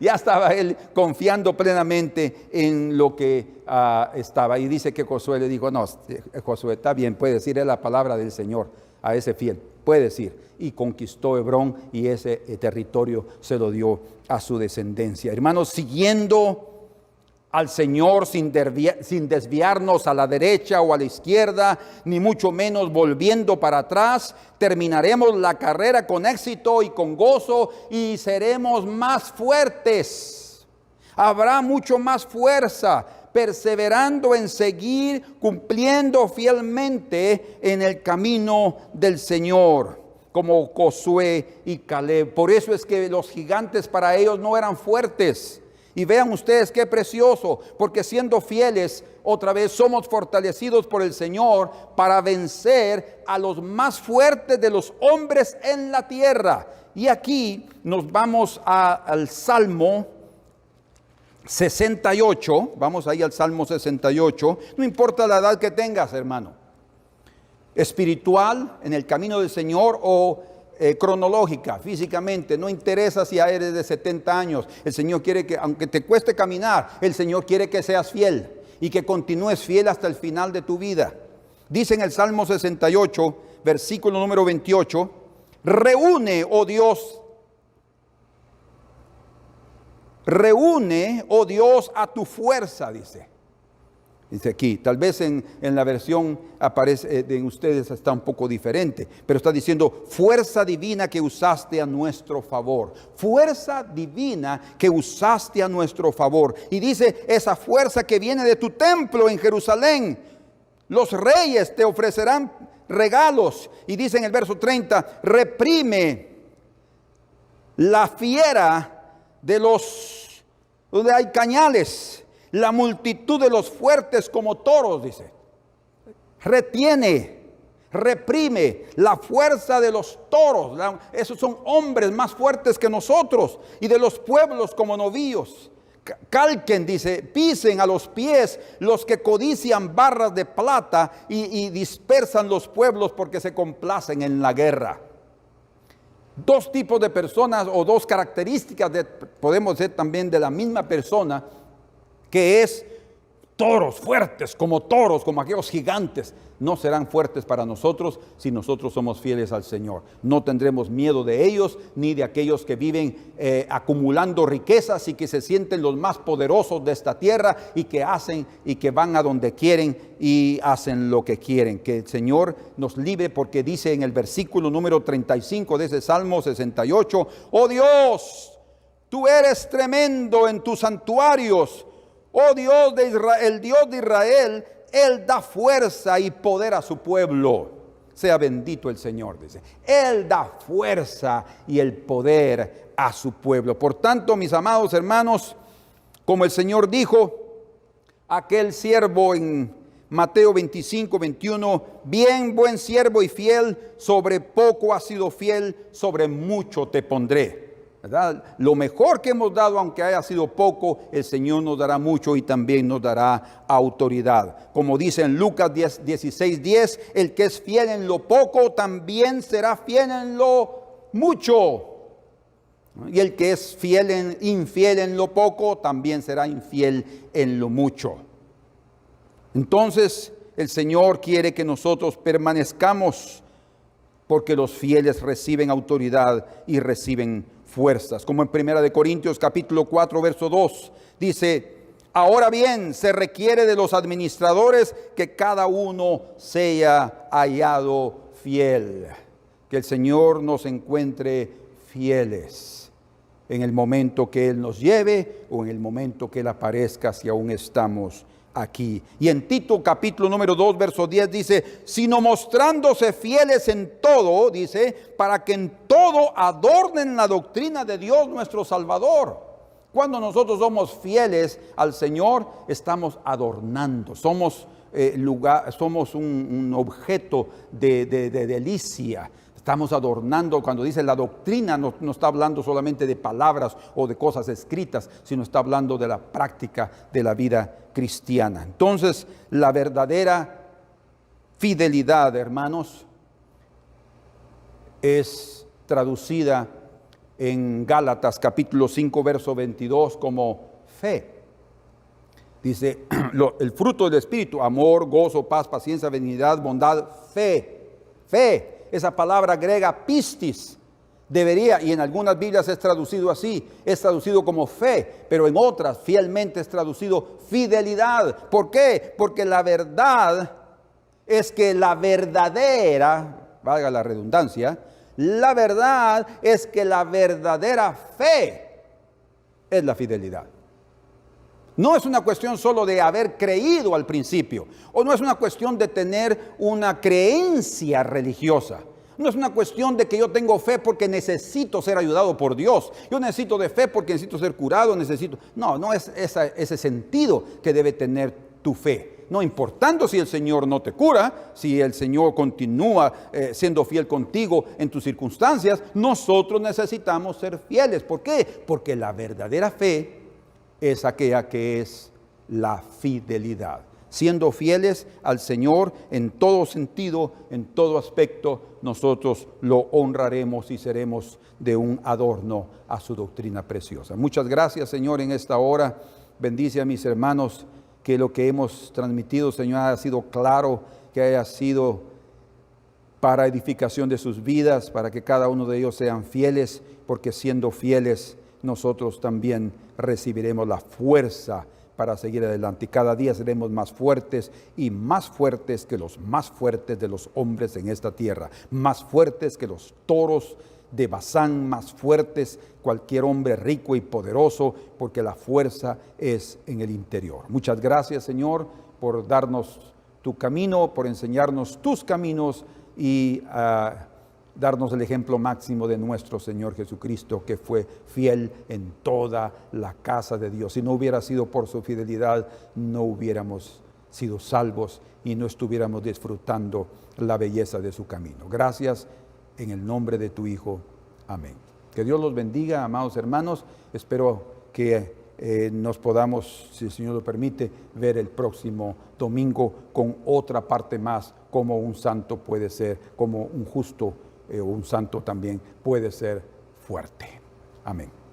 Ya estaba él confiando plenamente en lo que estaba. Y dice que Josué le dijo, no, Josué, está bien, puede decir la palabra del Señor a ese fiel. Puede decir. Y conquistó Hebrón y ese territorio se lo dio a su descendencia. Hermanos, siguiendo al Señor sin desviarnos a la derecha o a la izquierda, ni mucho menos volviendo para atrás, terminaremos la carrera con éxito y con gozo y seremos más fuertes. Habrá mucho más fuerza, perseverando en seguir cumpliendo fielmente en el camino del Señor, como Josué y Caleb. Por eso es que los gigantes para ellos no eran fuertes. Y vean ustedes qué precioso, porque siendo fieles, otra vez somos fortalecidos por el Señor para vencer a los más fuertes de los hombres en la tierra. Y aquí nos vamos al Salmo 68, vamos ahí al Salmo 68, no importa la edad que tengas, hermano, espiritual, en el camino del Señor o cronológica, físicamente, no interesa si eres de 70 años, el Señor quiere que, aunque te cueste caminar, el Señor quiere que seas fiel y que continúes fiel hasta el final de tu vida. Dice en el Salmo 68, versículo número 28, reúne, oh Dios, a tu fuerza, dice. Dice aquí, tal vez en la versión aparece de ustedes está un poco diferente, pero está diciendo fuerza divina que usaste a nuestro favor. Fuerza divina que usaste a nuestro favor. Y dice esa fuerza que viene de tu templo en Jerusalén. Los reyes te ofrecerán regalos. Y dice en el verso 30, reprime la fiera de los donde hay cañales. La multitud de los fuertes como toros, dice. Retiene, reprime la fuerza de los toros. Esos son hombres más fuertes que nosotros. Y de los pueblos como novillos. Calquen, dice, pisen a los pies los que codician barras de plata y dispersan los pueblos porque se complacen en la guerra. Dos tipos de personas o dos características podemos ser también de la misma persona, que es toros fuertes, como aquellos gigantes. No serán fuertes para nosotros si nosotros somos fieles al Señor. No tendremos miedo de ellos, ni de aquellos que viven acumulando riquezas y que se sienten los más poderosos de esta tierra y que hacen y que van a donde quieren y hacen lo que quieren. Que el Señor nos libre, porque dice en el versículo número 35 de ese Salmo 68, oh Dios, tú eres tremendo en tus santuarios. Oh Dios de Israel, el Dios de Israel, Él da fuerza y poder a su pueblo. Sea bendito el Señor, dice. Él da fuerza y el poder a su pueblo. Por tanto, mis amados hermanos, como el Señor dijo a aquel siervo en Mateo 25, 21, bien, buen siervo y fiel, sobre poco has sido fiel, sobre mucho te pondré. ¿Verdad? Lo mejor que hemos dado, aunque haya sido poco, el Señor nos dará mucho y también nos dará autoridad. Como dice en Lucas 16:10, el que es fiel en lo poco también será fiel en lo mucho. Y el que es infiel en lo poco también será infiel en lo mucho. Entonces el Señor quiere que nosotros permanezcamos, porque los fieles reciben autoridad y reciben fuerzas. Como en 1 Corintios capítulo 4 verso 2 dice, ahora bien se requiere de los administradores que cada uno sea hallado fiel. Que el Señor nos encuentre fieles en el momento que Él nos lleve o en el momento que Él aparezca, si aún estamos aquí. Y en Tito capítulo número 2 verso 10 dice, sino mostrándose fieles en todo, dice, para que en todo adornen la doctrina de Dios nuestro Salvador. Cuando nosotros somos fieles al Señor, estamos adornando, somos un objeto de delicia. Estamos adornando. Cuando dice la doctrina, no está hablando solamente de palabras o de cosas escritas, sino está hablando de la práctica de la vida cristiana. Entonces, la verdadera fidelidad, hermanos, es traducida en Gálatas capítulo 5, verso 22 como fe. Dice, el fruto del Espíritu, amor, gozo, paz, paciencia, benignidad, bondad, fe. Fe. Esa palabra griega pistis debería, y en algunas Biblias es traducido así, es traducido como fe, pero en otras fielmente es traducido fidelidad. ¿Por qué? Porque la verdad es que la verdadera, valga la redundancia, la verdad es que la verdadera fe es la fidelidad. No es una cuestión solo de haber creído al principio, o no es una cuestión de tener una creencia religiosa. No es una cuestión de que yo tengo fe porque necesito ser ayudado por Dios. Yo necesito de fe porque necesito ser curado, No es ese sentido que debe tener tu fe. No importando si el Señor no te cura, si el Señor continúa siendo fiel contigo en tus circunstancias, nosotros necesitamos ser fieles. ¿Por qué? Porque la verdadera fe es aquella que es la fidelidad. Siendo fieles al Señor en todo sentido, en todo aspecto, nosotros lo honraremos y seremos de un adorno a su doctrina preciosa. Muchas gracias, Señor, en esta hora. Bendice a mis hermanos, que lo que hemos transmitido, Señor, haya sido claro, que haya sido para edificación de sus vidas, para que cada uno de ellos sean fieles, porque siendo fieles, nosotros también recibiremos la fuerza para seguir adelante. Y cada día seremos más fuertes y más fuertes que los más fuertes de los hombres en esta tierra, más fuertes que los toros de Bazán, más fuertes cualquier hombre rico y poderoso, porque la fuerza es en el interior. Muchas gracias, Señor, por darnos tu camino, por enseñarnos tus caminos y darnos el ejemplo máximo de nuestro Señor Jesucristo, que fue fiel en toda la casa de Dios. Si no hubiera sido por su fidelidad, no hubiéramos sido salvos y no estuviéramos disfrutando la belleza de su camino. Gracias en el nombre de tu Hijo. Amén. Que Dios los bendiga, amados hermanos. Espero que nos podamos, si el Señor lo permite, ver el próximo domingo con otra parte más, como un santo puede ser, como un justo un santo también puede ser fuerte. Amén.